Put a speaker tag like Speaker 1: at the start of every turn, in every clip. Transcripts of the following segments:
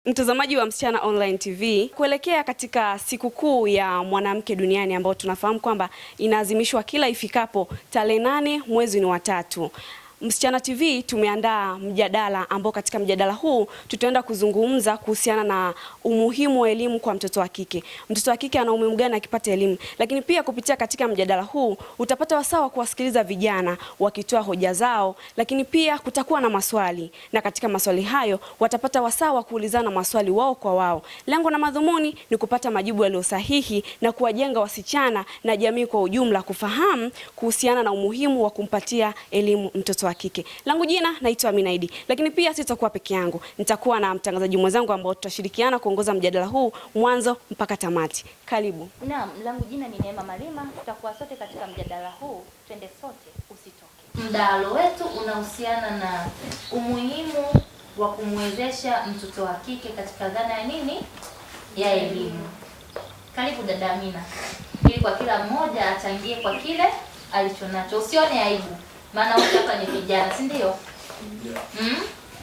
Speaker 1: Mtazamaji wa Msichana Online TV, kuelekea katika sikukuu ya mwanamke duniani ambayo tunafahamu kwamba inaadhimishwa kila ifikapo tarehe 8 mwezi wa 3. Msichana TV tumeandaa mjadala ambao katika mjadala huu tutaenda kuzungumza kuhusiana na umuhimu wa elimu kwa mtoto wa kike. Mtoto wa kike ana umuhimu gani akipata elimu? Lakini pia kupitia katika mjadala huu utapata wasaa wa kuwasikiliza vijana wakitoa hoja zao, lakini pia kutakuwa na maswali. Na katika maswali hayo watapata wasaa wa kuulizana maswali wao kwa wao. Lengo na madhumuni ni kupata majibu yaliyo sahihi na kuwajenga wasichana na jamii kwa ujumla kufahamu kuhusiana na umuhimu wa kumpatia elimu mtoto wa kike. Langu jina naitwa Aminaidi, lakini pia sitakuwa peke yangu. Nitakuwa na mtangazaji mwenzangu ambao tutashirikiana kuongoza mjadala huu mwanzo mpaka tamati. Karibu.
Speaker 2: Naam, langu jina ni Neema Malima. Tutakuwa sote katika mjadala huu. Twende sote, usitoke. Mdahalo wetu unahusiana na umuhimu wa kumwezesha mtoto wa kike katika dhana ya nini? Ya elimu. Karibu dada Amina. Ili kwa kila mmoja achangie kwa kile alichonacho. Usione aibu. Maana wote hapa ni vijana, si ndio?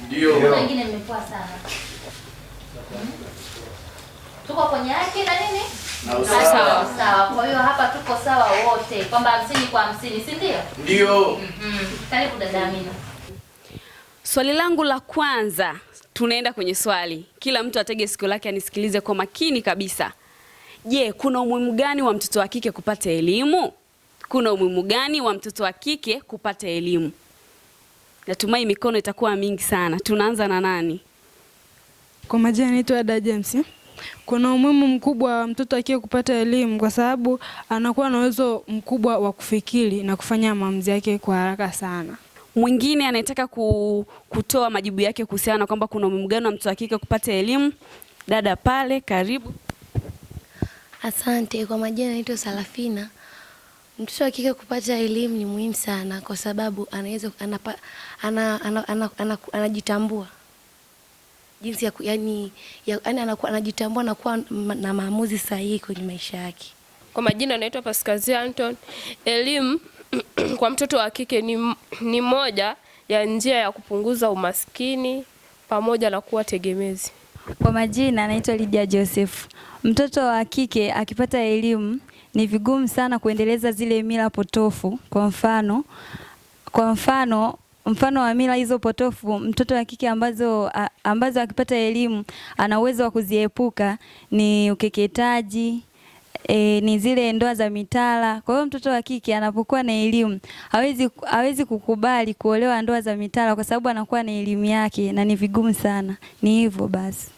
Speaker 2: Ndio. Wengine mmekuwa sana. Tuko kwenye haki na nini? Sawa. Sawa. Kwa hiyo hapa tuko sawa wote kwamba 50 kwa 50, si ndio?
Speaker 3: Ndio.
Speaker 2: Karibu dada Amina.
Speaker 1: Swali langu la kwanza, tunaenda kwenye swali. Kila mtu atege sikio lake anisikilize kwa makini kabisa. Je, kuna umuhimu gani wa mtoto wa kike kupata elimu? Kuna umuhimu gani wa mtoto wa kike kupata elimu? Natumai mikono itakuwa mingi sana. Tunaanza na nani?
Speaker 4: Kwa majina naitwa Ada James. Kuna umuhimu mkubwa wa mtoto wa kike kupata elimu kwa sababu anakuwa na uwezo mkubwa wa kufikiri na kufanya maamuzi yake kwa haraka sana.
Speaker 1: Mwingine anayetaka kutoa majibu yake kuhusiana na kwamba kuna umuhimu gani wa mtoto wa kike kupata elimu? Dada pale, karibu.
Speaker 5: Asante. Kwa majina naitwa Salafina. Mtoto wa kike kupata elimu ni muhimu sana kwa sababu anaweza anajitambua jinsi ya anakuwa anajitambua na kuwa na maamuzi sahihi kwenye maisha yake.
Speaker 6: Kwa majina naitwa Pascazi Anton. Elimu kwa mtoto wa kike ni moja ya njia ya kupunguza umaskini pamoja na kuwa tegemezi.
Speaker 7: Kwa majina naitwa Lydia Joseph. Mtoto wa kike akipata elimu ni vigumu sana kuendeleza zile mila potofu. Kwa mfano wa mila hizo potofu, mtoto wa kike ambazo akipata elimu ana uwezo wa kuziepuka ni ukeketaji, ni zile ndoa za mitala. Kwa hiyo mtoto wa kike anapokuwa na elimu hawezi kukubali kuolewa ndoa za mitala kwa sababu anakuwa na elimu yake na ni vigumu sana. Ni hivyo basi.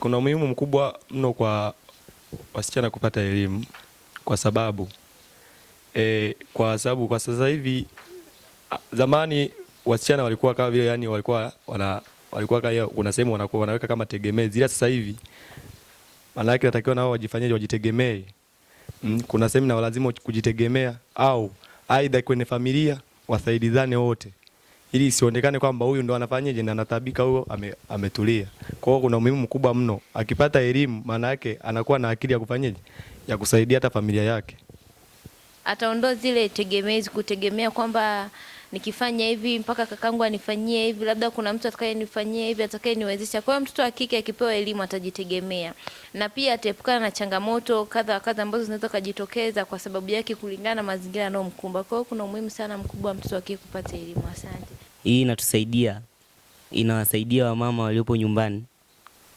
Speaker 8: Kuna umuhimu mkubwa mno kwa wasichana kupata elimu kwa sababu kwa sasa hivi, zamani wasichana walikuwa kama vile, yani walikuwa kama kuna sehemu wanaweka kama tegemezi, ila sasa hivi maana yake natakiwa nao wajifanyaje, wajitegemee. Kuna sehemu na lazima kujitegemea, au aidha kwenye familia wasaidizane wote ili isionekane kwamba huyu ndo anafanyaje na anatabika, huyo ametulia. Kwa hiyo kuna umuhimu mkubwa mno akipata elimu, maana yake anakuwa na akili ya kufanyaje, ya kusaidia hata familia yake.
Speaker 2: Ataondoa zile tegemezi, kutegemea kwamba nikifanya hivi mpaka kakangu anifanyie hivi, labda kuna mtu atakayenifanyia hivi, atakayeniwezesha. Kwa hiyo mtoto wa kike akipewa elimu atajitegemea na pia ataepukana na changamoto kadha ambazo zinaweza kujitokeza kwa sababu yake kulingana na mazingira yanayomkumba. Kwa hiyo kuna umuhimu sana mkubwa wa mtoto wa kike kupata elimu. Asante.
Speaker 9: Hii inawasaidia wamama waliopo nyumbani.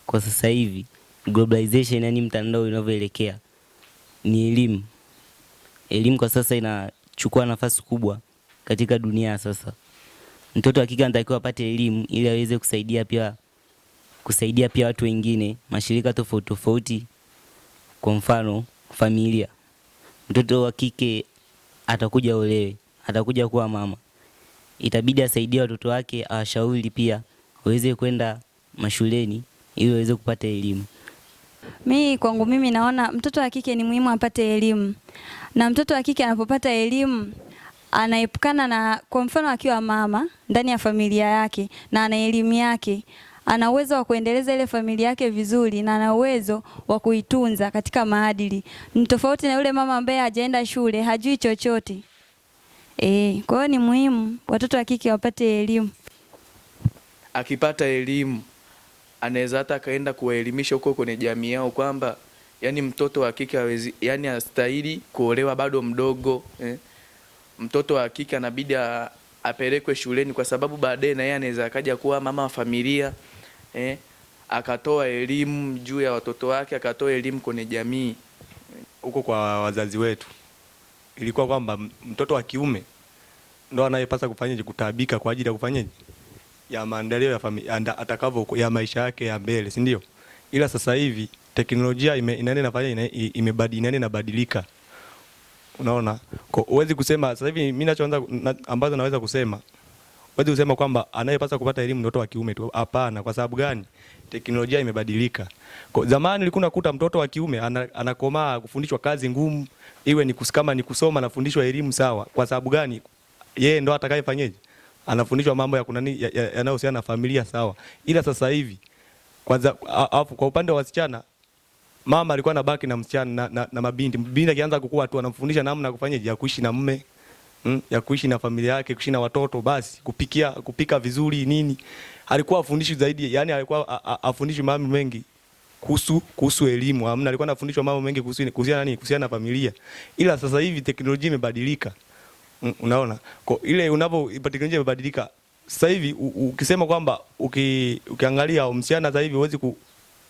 Speaker 9: Kwa sasa hivi globalization, yani mtandao unavyoelekea, ni elimu. Elimu kwa sasa inachukua nafasi kubwa katika dunia sasa. Mtoto wa kike anatakiwa apate elimu ili aweze kusaidia pia watu wengine, mashirika tofauti. Kwa mfano familia. Mtoto wa kike atakuja olewe, atakuja kuwa mama. Itabidi asaidie watoto wake, awashauri pia waweze kwenda mashuleni ili waweze kupata elimu.
Speaker 7: Kwangu mimi naona mtoto wa kike ni muhimu apate elimu. Na mtoto wa kike anapopata elimu anaepukana na, kwa mfano akiwa mama ndani ya familia yake na ana elimu yake, ana uwezo wa kuendeleza ile familia yake vizuri na ana uwezo wa kuitunza katika maadili. Ni tofauti na yule mama ambaye hajaenda shule, hajui chochote. Kwa hiyo ni muhimu watoto wa kike wapate elimu.
Speaker 3: Akipata elimu anaweza hata akaenda kuwaelimisha huko kwenye jamii yao kwamba yani mtoto wa kike hawezi, yani hastahili kuolewa bado mdogo. Mtoto wa kike anabidi apelekwe shuleni kwa sababu baadaye na yeye anaweza akaja kuwa mama wa familia, akatoa elimu juu ya watoto wake, akatoa elimu kwenye jamii.
Speaker 8: Huko kwa wazazi wetu ilikuwa kwamba mtoto wa kiume ndo anayepaswa kufanyaje, kutabika kwa ajili ya kufanyaje, ya maendeleo ya familia atakavyo ya maisha yake ya mbele, si ndio? Ila sasa hivi teknolojia inabadilika. Unaona? Huwezi kusema sasa hivi mimi ninachoanza ambazo naweza kusema. Huwezi kusema kwamba anayepaswa kupata elimu mtoto wa kiume tu. Hapana, kwa sababu gani? Teknolojia imebadilika. Kwa zamani ulikuwa unakuta mtoto wa kiume anakomaa kufundishwa kazi ngumu, iwe ni kama ni kusoma na fundishwa elimu sawa. Kwa sababu gani? Yeye ndo atakayefanyaje? Anafundishwa mambo ya kunani yanayohusiana na familia sawa. Ila sasa hivi kwanza kwa upande wa wasichana, mama alikuwa anabaki na msichana na mabinti. Binti akianza kukua tu anamfundisha namna ya kufanyaje, ya kuishi na mume, ya kuishi na familia yake, kuishi na watoto, basi kupika vizuri nini. Alikuwa afundishi zaidi, yani alikuwa afundishi mambo mengi kuhusu elimu. Hamna, alikuwa anafundishwa mambo mengi kuhusiana na familia. Ila sasa hivi teknolojia imebadilika. Unaona? Kwa ile teknolojia imebadilika. Sasa hivi ukisema kwamba ukiangalia msichana sasa hivi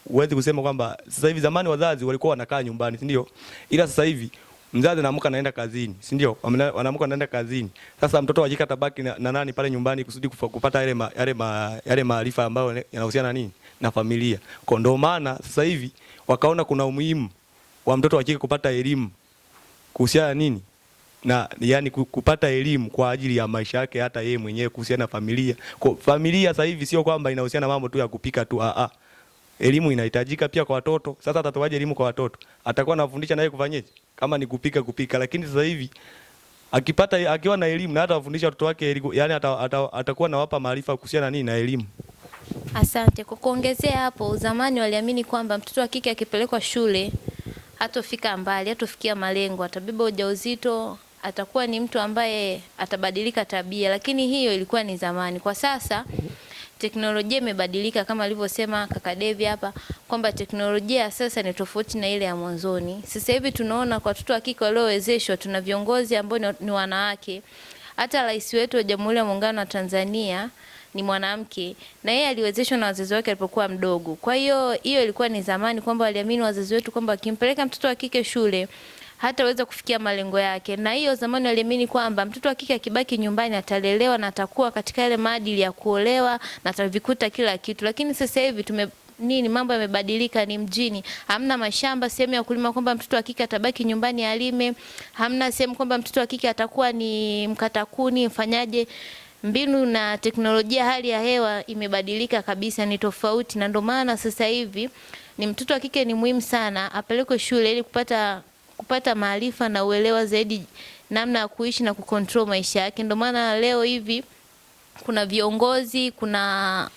Speaker 8: huwezi kusema kwamba sasa hivi, zamani wazazi walikuwa wanakaa nyumbani, si ndio? Ila sasa hivi mzazi anaamka anaenda kazini, si ndio? Anaamka anaenda kazini. Sasa mtoto wa kike atabaki na nani pale nyumbani kusudi kupata yale maarifa ambayo yanahusiana nini na familia. Kwa ndio maana sasa hivi wakaona kuna umuhimu wa mtoto wa kike kupata elimu kuhusiana nini na yani kupata elimu kwa ajili ya maisha yake, hata yeye mwenyewe kuhusiana na familia. Kwa familia sasa hivi sio kwamba inahusiana mambo tu ya kupika tu, elimu inahitajika pia kwa watoto. Sasa atatoaje elimu kwa watoto? Atakuwa anafundisha naye kufanyaje? Kama ni kupika. Lakini sasa hivi akiwa na elimu na hata wafundisha watoto wake, yani atakuwa nawapa maarifa kuhusiana nini na elimu.
Speaker 2: Asante. Kwa kuongezea hapo, zamani waliamini kwamba mtoto wa kike akipelekwa shule hatofika mbali, hatofikia malengo, atabeba ujauzito, atakuwa ni mtu ambaye atabadilika tabia. Lakini hiyo ilikuwa ni zamani. Kwa sasa teknolojia imebadilika, kama alivyosema kaka Devi hapa kwamba teknolojia sasa ni tofauti na ile ya mwanzoni. Sasa hivi tunaona kwa watoto wa kike waliowezeshwa, tuna viongozi ambao ni wanawake. Hata rais wetu wa Jamhuri ya Muungano wa Tanzania ni mwanamke, na yeye aliwezeshwa na wazazi wake alipokuwa mdogo. Kwa hiyo ilikuwa ni zamani kwamba waliamini wazazi wetu kwamba akimpeleka mtoto wa kike shule hataweza kufikia malengo yake. Na hiyo zamani waliamini kwamba mtoto wa kike akibaki nyumbani atalelewa na atakuwa katika yale maadili ya kuolewa na atavikuta kila kitu. Lakini sasa hivi mambo yamebadilika, ni mjini. Hamna mashamba, sehemu ya kulima kwamba mtoto wa kike atabaki nyumbani alime. Hamna sehemu kwamba mtoto wa kike atakuwa ni mkatakuni, mfanyaje. Mbinu na teknolojia, hali ya hewa imebadilika kabisa, ni tofauti. Na ndio maana sasa hivi ni mtoto wa kike ni muhimu sana apelekwe shule ili kupata maarifa na uelewa zaidi namna ya kuishi na kucontrol maisha yake. Ndio maana leo hivi kuna viongozi, kuna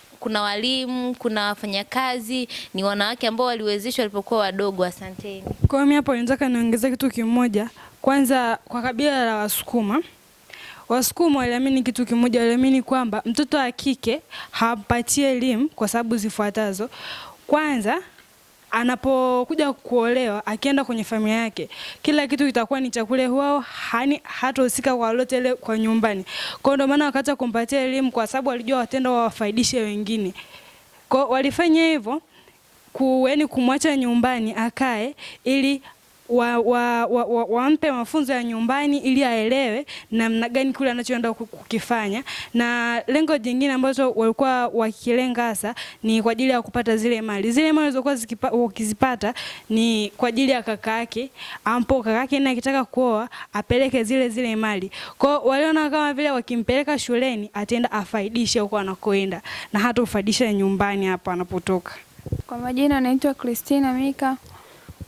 Speaker 2: walimu, kuna wafanyakazi ni wanawake ambao waliwezeshwa walipokuwa wadogo. Asanteni.
Speaker 4: Kwa mimi hapo nataka niongeze kitu kimoja. Kwanza kwa kabila la Wasukuma waliamini kitu kimoja, waliamini kwamba mtoto wa kike hampatie elimu kwa sababu zifuatazo. Kwanza, anapokuja kuolewa, akienda kwenye familia yake, kila kitu kitakuwa ni chakula wao, hatahusika kwa lolote ile kwa nyumbani. Kwa ndio maana wakati kumpatia elimu, kwa sababu walijua watenda wafaidishe wengine. Kwa walifanya hivyo kumwacha nyumbani akae ili wampe mafunzo ya nyumbani ili aelewe namna gani kule anachoenda kukifanya. Na lengo jingine ambazo walikuwa wakilenga hasa ni kwa ajili ya kupata zile mali. Zile mali zilizokuwa ukizipata ni kwa ajili ya kaka yake, ambapo kaka yake naye akitaka kuoa apeleke zile mali. Kwa waliona kama vile wakimpeleka shuleni ataenda afaidishe huko anakoenda na hata ufaidisha nyumbani hapa anapotoka.
Speaker 10: Kwa majina naitwa Christina Mika.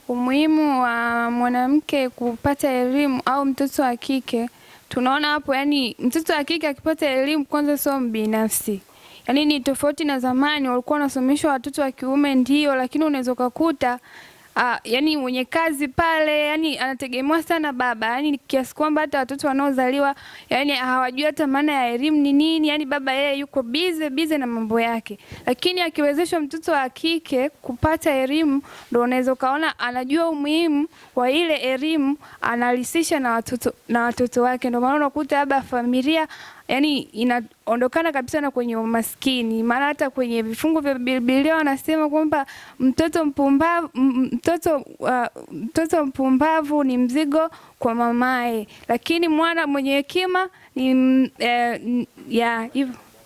Speaker 10: Umuhimu wa mwanamke kupata elimu au mtoto wa kike, tunaona hapo, yani mtoto wa kike akipata elimu kwanza sio binafsi. Yani ni tofauti na zamani walikuwa wanasomeshwa watoto wa kiume ndio, lakini unaweza kukuta yani mwenye kazi pale, yani anategemewa sana baba, yani kiasi kwamba hata watoto wanaozaliwa yani hawajui hata maana ya elimu ni nini, yani baba yeye yuko bize na mambo yake. Lakini akiwezeshwa mtoto wa kike kupata elimu, ndio unaweza kaona anajua umuhimu wa ile elimu, analisisha na watoto wake. Ndio maana unakuta labda familia yani inaondokana kabisa na kwenye umaskini. Maana hata kwenye vifungu vya Biblia wanasema kwamba mtoto mpumbavu ni mzigo kwa mamae, lakini mwana mwenye hekima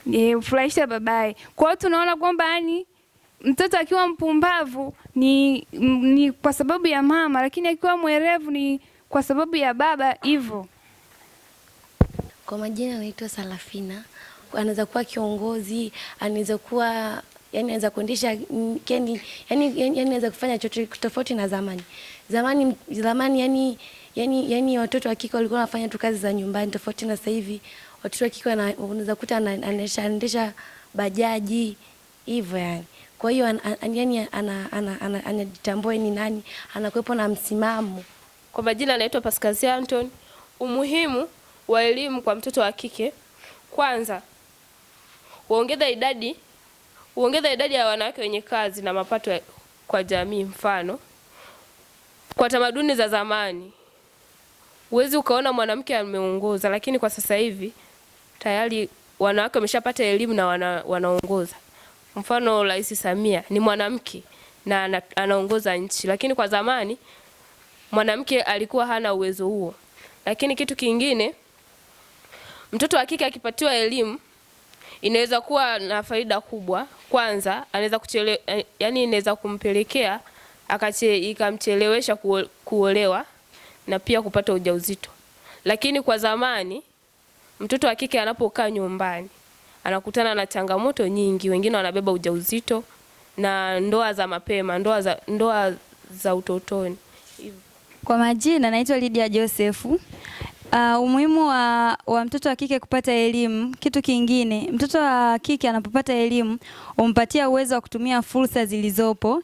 Speaker 10: ni ufurahisha babaye. Kwa hiyo tunaona kwamba yani mtoto akiwa mpumbavu ni kwa sababu ya mama, lakini akiwa mwerevu ni kwa sababu ya baba. Hivyo
Speaker 5: kwa majina anaitwa Salafina. Anaweza kuwa kiongozi, anaweza kuwa yani anaweza kuendesha yani anaweza kufanya chochote tofauti na zamani. Zamani yani watoto wa kike walikuwa wanafanya tu kazi za nyumbani, tofauti na sasa hivi watoto wa kike unaweza kuta anaendesha bajaji hivyo yani. Kwa hiyo yani anajitambua ni nani, anakuepo na msimamo.
Speaker 6: Kwa majina anaitwa Pascal Anton. Umuhimu wa elimu kwa mtoto wa kike, kwanza huongeza idadi ya wanawake wenye kazi na mapato kwa jamii. Mfano, kwa tamaduni za zamani huwezi ukaona mwanamke ameongoza, lakini kwa sasa hivi tayari wanawake wameshapata elimu na wanaongoza. Mfano, Rais Samia ni mwanamke na anaongoza nchi, lakini kwa zamani mwanamke alikuwa hana uwezo huo. Lakini kitu kingine, mtoto wa kike akipatiwa elimu inaweza kuwa na faida kubwa. Kwanza anaweza yani inaweza kumpelekea ikamchelewesha kuolewa na pia kupata ujauzito. Lakini kwa zamani mtoto wa kike anapokaa nyumbani anakutana na changamoto nyingi, wengine wanabeba ujauzito na ndoa za mapema, ndoa za utotoni.
Speaker 7: Kwa majina naitwa Lydia Josefu. Umuhimu wa mtoto wa kike kupata elimu. Kitu kingine, mtoto wa kike anapopata elimu umpatia uwezo wa kutumia fursa zilizopo.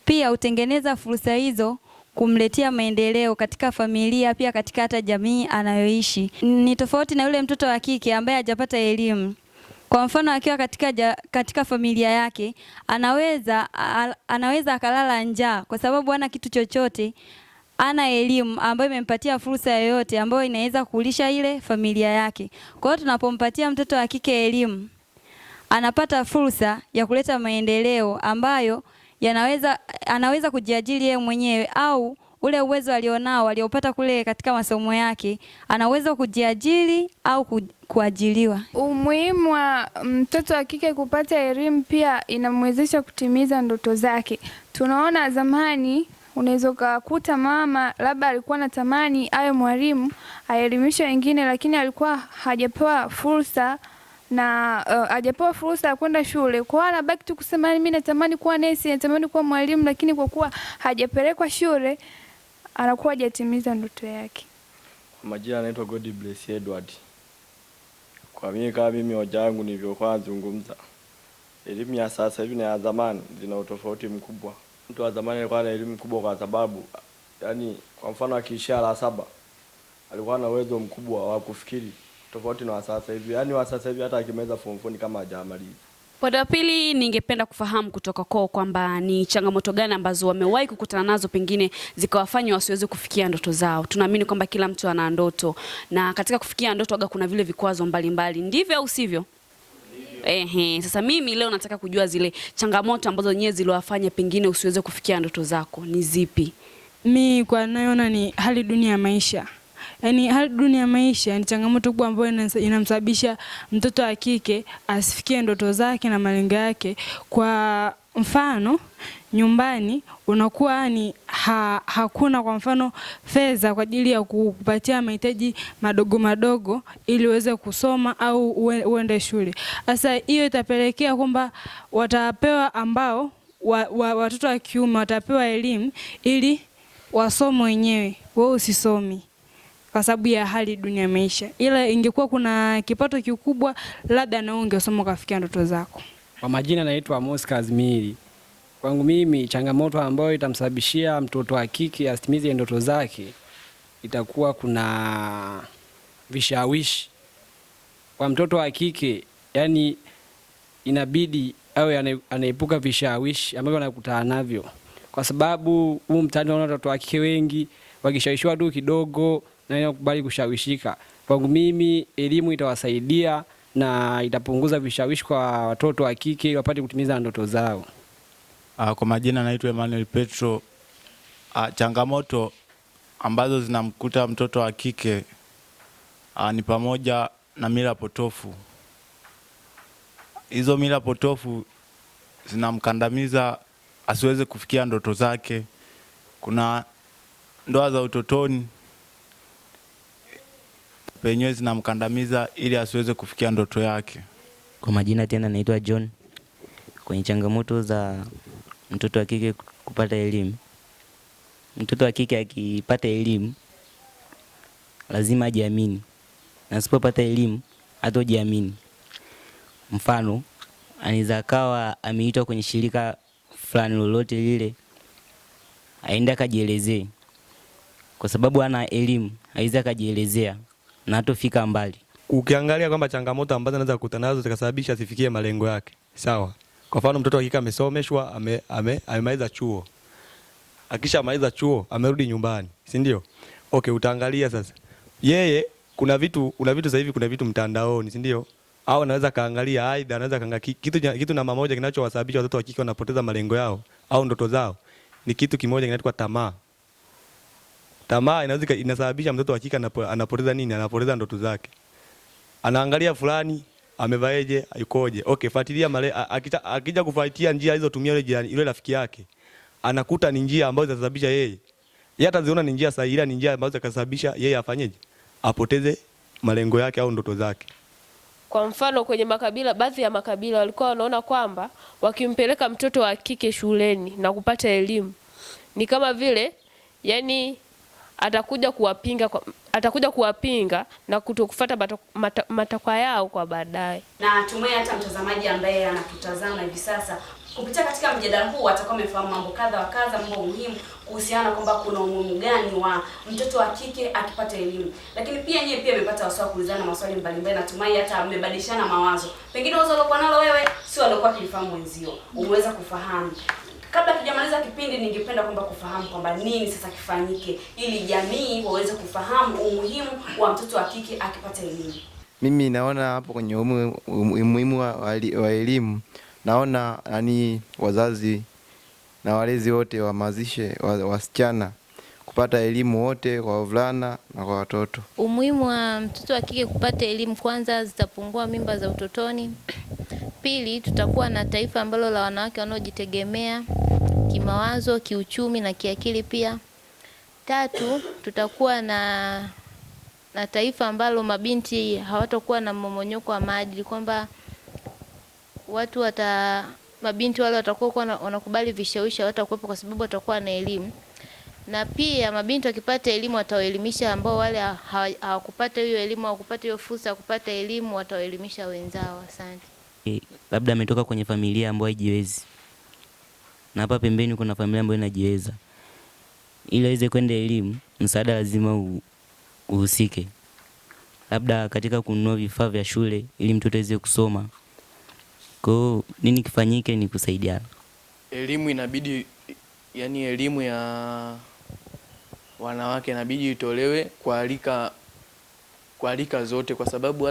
Speaker 7: Pia utengeneza fursa hizo kumletea maendeleo katika familia, pia katika hata jamii anayoishi. Ni tofauti na yule mtoto wa kike ambaye hajapata elimu. Kwa mfano, akiwa katika familia yake anaweza akalala njaa kwa sababu hana kitu chochote. Ana elimu ambayo imempatia fursa yoyote ambayo inaweza kulisha ile familia yake. Kwa hiyo tunapompatia mtoto wa kike elimu, anapata fursa ya kuleta maendeleo ambayo anaweza kujiajiri yeye mwenyewe, au ule uwezo alionao aliopata kule katika masomo yake anaweza kujiajiri au kuajiriwa.
Speaker 10: Umuhimu wa mtoto wa kike kupata elimu pia inamwezesha kutimiza ndoto zake. Tunaona zamani unaweza kukuta mama labda alikuwa anatamani awe mwalimu, aelimishe wengine, lakini alikuwa hajapewa fursa ya kwenda shule. Kwa hiyo anabaki tu kusema mimi natamani kuwa nesi, natamani kuwa mwalimu, lakini kwa kuwa hajapelekwa shule anakuwa hajatimiza ndoto yake.
Speaker 11: Kwa majina anaitwa God Bless Edward. Kwa mimi hoja yangu nilivyokuwa nazungumza, elimu ya sasa hivi na ya zamani zina utofauti mkubwa. Mtu wa zamani alikuwa na elimu kubwa kwa sababu yani kwa mfano akiishia la 7 alikuwa na uwezo mkubwa wa kufikiri, tofauti na wa sasa hivi. Yani wa sasa hivi hata akimaliza form 4 kama hajamaliza.
Speaker 1: Kwa pili, ningependa kufahamu kutoka kwao kwamba ni changamoto gani ambazo wamewahi kukutana nazo pengine zikawafanya wasiweze kufikia ndoto zao. Tunaamini kwamba kila mtu ana ndoto, na katika kufikia ndoto kuna vile vikwazo mbalimbali. Ndivyo au sivyo? Sasa mimi leo nataka kujua zile changamoto ambazo nyewe ziliwafanya pengine usiweze kufikia ndoto zako ni zipi?
Speaker 4: Mimi kwa naona ni hali dunia ya maisha. Yaani hali dunia ya maisha ni changamoto kubwa ambayo inamsababisha mtoto wa kike asifikie ndoto zake na malengo yake. Kwa mfano, nyumbani unakuwa hakuna kwa mfano fedha kwa ajili ya kukupatia mahitaji madogo ili uweze kusoma au uende shule. Sasa hiyo itapelekea kwamba watapewa ambao watoto wa kiume watapewa elimu ili wasome wenyewe, wewe usisomi kwa sababu ya hali dunia ya maisha. Ila ingekuwa kuna kipato kikubwa, labda na ungesoma kufikia ndoto zako.
Speaker 12: Kwa majina naitwa Amos Kazimiri. Kwangu mimi changamoto ambayo itamsababishia mtoto wa kike asitimize ndoto zake itakuwa kuna vishawishi kwa mtoto wa kike, yani inabidi awe anaepuka vishawishi ambavyo anakutana navyo, kwa sababu huu mtaani unaona watoto wa kike wengi wakishawishiwa tu kidogo na wanakubali kushawishika. Kwangu mimi elimu itawasaidia na itapunguza vishawishi kwa watoto wa kike ili wapate kutimiza ndoto zao.
Speaker 13: Kwa majina naitwa Emmanuel Petro. Changamoto ambazo zinamkuta mtoto wa kike ni pamoja na mila potofu. Hizo mila potofu zinamkandamiza asiweze kufikia ndoto zake. Kuna ndoa za utotoni penyewe zinamkandamiza ili asiweze kufikia ndoto yake.
Speaker 9: Kwa majina tena naitwa John. Kwenye changamoto za mtoto wa kike kupata elimu, mtoto wa kike akipata elimu lazima ajiamini, na asipopata elimu hatojiamini. Mfano, anaweza kawa ameitwa kwenye shirika fulani lolote lile, aende akajielezee. Kwa sababu ana elimu, haiwezi akajielezea na hatofika mbali.
Speaker 8: Ukiangalia kwamba changamoto ambazo anaweza kukutana nazo zikasababisha asifikie malengo yake. Sawa. Kwa mfano mtoto hakika amesomeshwa, amemaliza chuo. Akishamaliza chuo, amerudi nyumbani, si ndio? Okay, utaangalia sasa. Yeye kuna vitu sasa hivi kuna vitu mtandaoni, si ndio? Au anaweza kaangalia aidha anaweza kaangalia kitu namba moja kinachowasababisha watoto wa kike wanapoteza malengo yao au ndoto zao. Ni kitu kimoja kinaitwa tamaa. Tamaa inasababisha mtoto wa kike anapoteza nini? Anapoteza ndoto zake. Anaangalia fulani amevaeje, yukoje. Okay, fuatilia akija kufuatia njia hizo, tumia yule rafiki yake. Anakuta ni njia ambazo zinasababisha yeye ataziona ni njia sahihi, ila ni njia ambazo zinasababisha yeye afanyeje? Apoteze malengo yake au ndoto zake.
Speaker 6: Kwa mfano kwenye makabila, baadhi ya makabila walikuwa wanaona kwamba wakimpeleka mtoto wa kike shuleni na kupata elimu ni kama vile yani atakuja kuwapinga na kutokufuata matakwa yao kwa baadaye.
Speaker 1: Na tumai hata mtazamaji ambaye anatutazama hivi sasa kupitia katika mjadala huu atakuwa amefahamu mambo kadha wa kadha, mambo muhimu kuhusiana kwamba kuna umuhimu gani wa mtoto wa kike akipata elimu. Lakini pia yeye pia amepata wasaa kuulizana maswali mbalimbali, na tumai hata amebadilishana mawazo. Pengine wazo uliokuwa nalo wewe sio alikuwa kilifahamu wenzio. Umeweza kufahamu. Kabla tujamaliza kipindi, ningependa kwamba kufahamu kwamba nini sasa kifanyike ili jamii waweze kufahamu umuhimu wa mtoto wa kike akipata elimu.
Speaker 14: Mimi naona hapo kwenye umuhimu wa elimu, naona wazazi na walezi wote wahamasishe wasichana kupata elimu wote, kwa wavulana na kwa watoto.
Speaker 2: Umuhimu wa mtoto wa kike kupata elimu, kwanza zitapungua mimba za utotoni. Pili, tutakuwa na taifa ambalo la wanawake wanaojitegemea kimawazo, kiuchumi na kiakili pia. Tatu, tutakuwa na taifa ambalo mabinti hawatakuwa na mmomonyoko wa maadili, kwamba mabinti wale watakuwa wanakubali vishawishi, hawatakuwepo kwa sababu watakuwa na elimu. Na pia mabinti wakipata elimu watawaelimisha ambao wale hawakupata hiyo elimu, hawakupata hiyo fursa ya kupata elimu, watawaelimisha wenzao. Asante.
Speaker 9: Labda ametoka kwenye familia ambayo haijiwezi, na hapa pembeni kuna familia ambayo inajiweza. Ili aweze kwenda elimu, msaada lazima uhusike. Labda katika kununua vifaa vya shule ili mtoto aweze kusoma. Kwa hiyo nini kifanyike? Ni kusaidiana.
Speaker 3: Elimu inabidi, yani elimu ya wanawake inabidi itolewe kwa rika zote, kwa sababu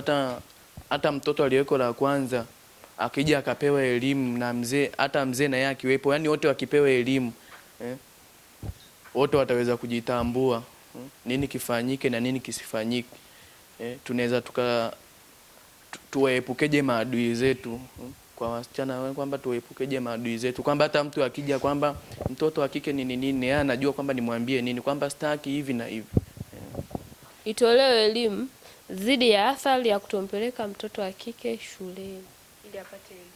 Speaker 3: hata mtoto aliyeko la kwanza akija akapewa elimu na mzee, hata mzee na yeye akiwepo, yani wote wakipewa elimu wote wataweza kujitambua nini kifanyike na nini kisifanyike. Tunaweza tuwaepukeje maadui zetu kwa wasichana, kwamba tuepukeje maadui zetu, kwamba hata mtu akija kwamba mtoto wa kike ni nini, yeye anajua kwamba nimwambie nini, kwamba sitaki hivi na hivi.
Speaker 6: Itolewe elimu dhidi ya athari ya kutompeleka mtoto wa kike shuleni ili apate elimu.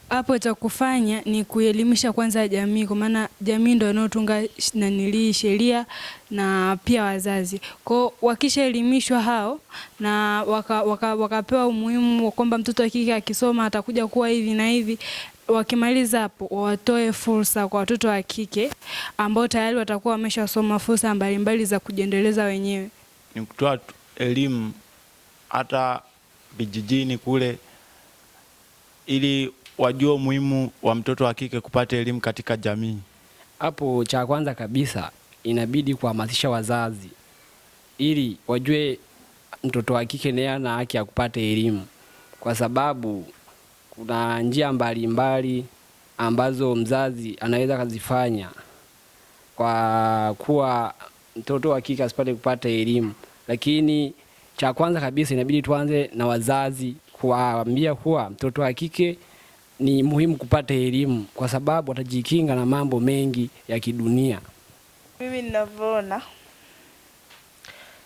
Speaker 4: Hapo cha kufanya ni kuelimisha kwanza jamii, kwa maana jamii ndio inayotunga sheria na pia wazazi. Kwa wakishaelimishwa hao na wakapewa umuhimu kwamba mtoto wa kike akisoma atakuja kuwa hivi na hivi, wakimaliza hapo watoe fursa kwa watoto wa kike ambao tayari watakuwa wameshasoma, fursa mbalimbali za kujiendeleza wenyewe.
Speaker 13: Ni kutoa elimu hata vijijini kule, ili wajue umuhimu wa mtoto wa kike kupata elimu katika jamii.
Speaker 12: Hapo cha kwanza kabisa inabidi kuhamasisha wazazi ili wajue mtoto wa kike naye ana haki ya kupata elimu, kwa sababu kuna njia mbalimbali ambazo mzazi anaweza kuzifanya kwa kuwa mtoto wa kike asipate kupata elimu. Lakini cha kwanza kabisa inabidi tuanze na wazazi kuwaambia kuwa mtoto wa kike ni muhimu kupata elimu, kwa sababu atajikinga na mambo mengi ya kidunia.
Speaker 15: Mimi ninavyoona,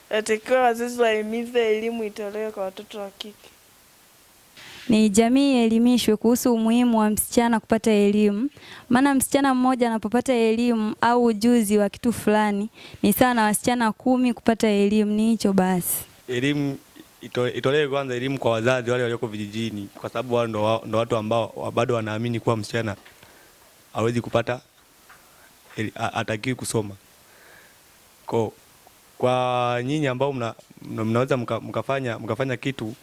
Speaker 15: natakiwa wazazi wahimize elimu itolewe kwa watoto wa kike.
Speaker 7: Ni jamii elimishwe kuhusu umuhimu wa msichana kupata elimu. Maana msichana mmoja anapopata elimu au ujuzi wa kitu fulani ni sawa na wasichana 10 kupata elimu. Ni hicho basi.
Speaker 8: Elimu itolewe kwanza, elimu kwa wazazi wale walioko vijijini, kwa sababu wao ndo watu ambao bado wanaamini kuwa msichana hawezi kupata, hatakiwi kusoma. Kwa nyinyi ambao mnaweza mkafanya kitu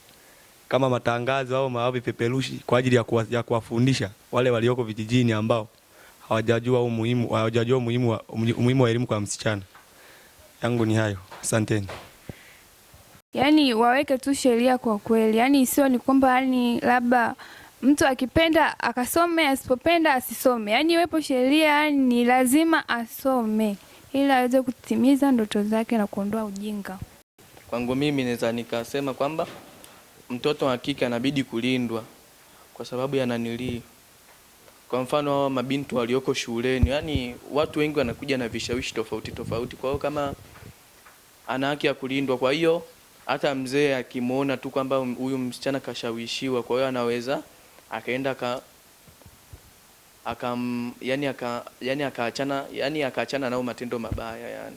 Speaker 8: kama matangazo au vipeperushi kwa ajili ya kuwafundisha wale walioko vijijini ambao hawajajua umuhimu wa elimu kwa msichana. Yangu ni hayo. Asanteni.
Speaker 10: Yaani waweke tu sheria kwa kweli. Yaani sio ni kwamba yani labda mtu akipenda akasome, asipopenda asisome. Yaani iwepo sheria, yani ni lazima asome ili aweze kutimiza ndoto zake na kuondoa ujinga.
Speaker 3: Kwangu mimi naweza nikasema kwamba mtoto wa kike anabidi kulindwa kwa sababu yananilii. Kwa mfano hao mabinti walioko shuleni, yani watu wengi wanakuja na vishawishi tofauti. Kwa hiyo kama ana haki ya kulindwa, kwa hiyo hata mzee akimuona tu kwamba huyu msichana kashawishiwa, kwa hiyo anaweza akaenda akaachana nao matendo mabaya yani.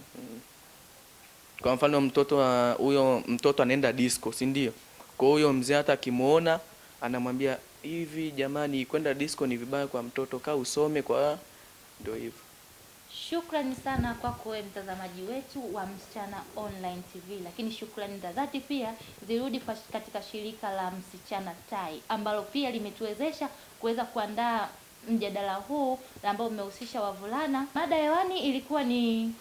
Speaker 3: Kwa mfano mtoto anaenda disco, si ndio? Kwa hiyo mzee hata akimuona anamwambia hivi, jamani, kwenda disco ni vibaya kwa mtoto, kaa usome, kwa ndio hivyo.
Speaker 2: Shukrani sana kwako wewe mtazamaji wetu wa Msichana Online TV, lakini shukrani za dhati pia zirudi katika shirika la Msichana Tai ambalo pia limetuwezesha kuweza kuandaa mjadala huu ambao umehusisha wavulana. Mada hewani ilikuwa ni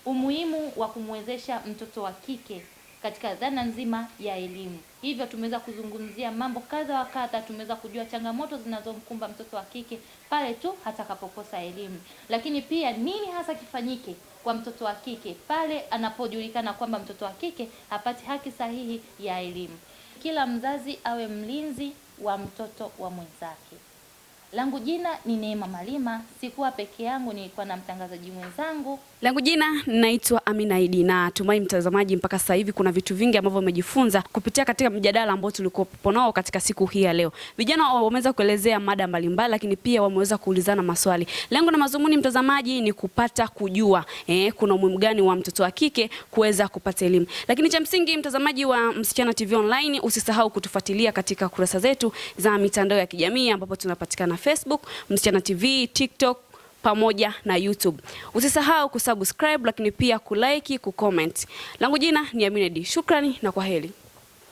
Speaker 2: umuhimu wa kumwezesha mtoto wa kike katika dhana nzima ya elimu. Hivyo tumeweza kuzungumzia mambo kadha wa kadha, tumeweza kujua changamoto zinazomkumba mtoto wa kike pale tu atakapokosa elimu. Lakini pia nini hasa kifanyike kwa mtoto wa kike pale anapojulikana kwamba mtoto wa kike hapati haki sahihi ya elimu. Kila mzazi awe mlinzi wa mtoto wa mwenzake. Langu jina ni Neema Malima, sikuwa peke yangu, nilikuwa na mtangazaji mwenzangu.
Speaker 1: Langu jina naitwa Amina Idi, na tumai mtazamaji mpaka sasa hivi kuna vitu vingi ambavyo umejifunza kupitia katika mjadala ambao tulikuwa nao katika siku hii ya leo. Vijana wameweza kuelezea mada mbalimbali, lakini pia wameweza kuulizana maswali. Lengo na mazumuni mtazamaji ni kupata kujua kuna umuhimu gani wa mtoto wa kike kuweza kupata elimu. Lakini cha msingi mtazamaji wa Msichana TV Online, usisahau kutufuatilia katika kurasa zetu za mitandao ya kijamii ambapo tunapatikana Facebook, Msichana TV, TikTok pamoja na YouTube. Usisahau kusubscribe, lakini pia kulike, kucomment. Langu jina ni Amina Idi. Shukrani na kwaheri.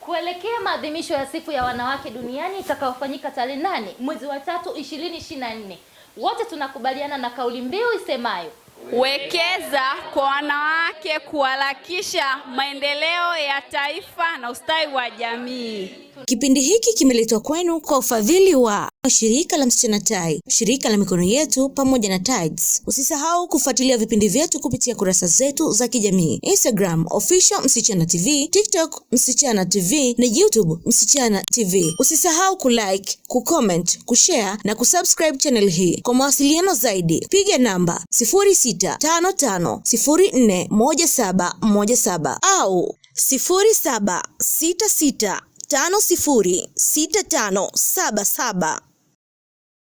Speaker 2: Kuelekea maadhimisho ya siku ya wanawake duniani itakayofanyika tarehe 8 mwezi wa 3 2024. Wote tunakubaliana na kauli mbiu isemayo
Speaker 1: wekeza kwa wanawake kuharakisha maendeleo ya taifa na ustawi wa jamii.
Speaker 16: Kipindi hiki kimeletwa kwenu kwa ufadhili wa shirika la Msichana Tai, shirika la Mikono Yetu pamoja na Tides. Usisahau kufuatilia vipindi vyetu kupitia kurasa zetu za kijamii: Instagram official Msichana TV, TikTok Msichana TV na YouTube Msichana TV. Usisahau kulike, kucomment, kushare na kusubscribe channel hii. Kwa mawasiliano zaidi piga namba 0655041717 au 0766506577.